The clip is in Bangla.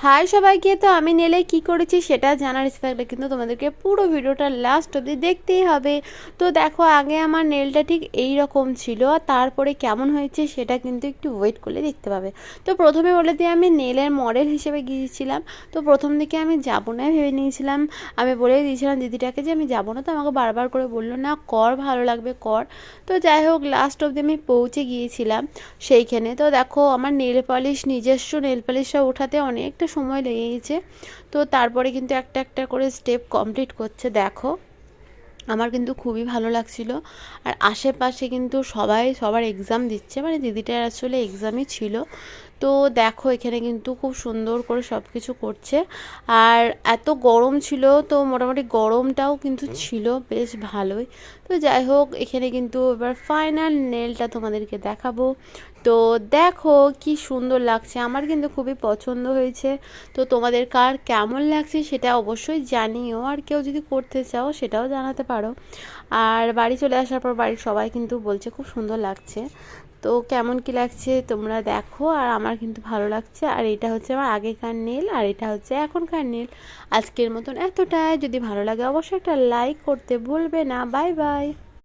হাই সবাইকে, তো আমি নেলে কি করেছি সেটা জানার ইচ্ছে থাকলে কিন্তু তোমাদেরকে পুরো ভিডিওটা লাস্ট অবধি দেখতেই হবে। তো দেখো, আগে আমার নেলটা ঠিক এই রকম ছিল, আর তারপরে কেমন হয়েছে সেটা কিন্তু একটু ওয়েট করলে দেখতে পাবে। তো প্রথমে বলে দিয়ে, আমি নেলের মডেল হিসেবে গিয়েছিলাম। তো প্রথম দিকে আমি যাবো না ভেবে নিয়েছিলাম, আমি বলে দিয়েছিলাম দিদিটাকে যে আমি যাবো না। তো আমাকে বারবার করে বললো না কর, ভালো লাগবে কর। তো যাই হোক, লাস্ট অবধি আমি পৌঁছে গিয়েছিলাম সেইখানে। তো দেখো, আমার নেল পালিশ, নিজস্ব নেল পালিশটা ওঠাতে অনেকটা সময় লেগে গেছে। তো তারপরে কিন্তু একটা একটা করে স্টেপ কমপ্লিট করছে। দেখো, আমার কিন্তু খুবই ভালো লাগছিল। আর আশেপাশে কিন্তু সবাই সবার এক্সাম দিচ্ছে, মানে দিদিটার আসলে এক্সামই ছিল। তো দেখো, এখানে কিন্তু খুব সুন্দর করে সব কিছু করছে। আর এত গরম ছিল, তো মোটামুটি গরমটাও কিন্তু ছিল বেশ ভালোই। তো যাই হোক, এখানে কিন্তু এবার ফাইনাল নেলটা তোমাদেরকে দেখাবো। তো দেখো কি সুন্দর লাগছে, আমার কিন্তু খুবই পছন্দ হয়েছে। তো তোমাদের কার কেমন লাগছে সেটা অবশ্যই জানিও, আর কেউ যদি করতে চাও সেটাও জানাতে পারো। আর বাড়ি চলে আসার পর বাড়ির সবাই কিন্তু বলছে খুব সুন্দর লাগছে। তো কেমন কি লাগছে তোমরা দেখো, আর আমার কিন্তু ভালো লাগছে। আর এটা হচ্ছে আমার আগেকার নেল, আর এটা হচ্ছে এখনকার নেল। আজকের মতন এতটাই। যদি ভালো লাগে অবশ্যই একটা লাইক করতে ভুলবে না। Bye bye.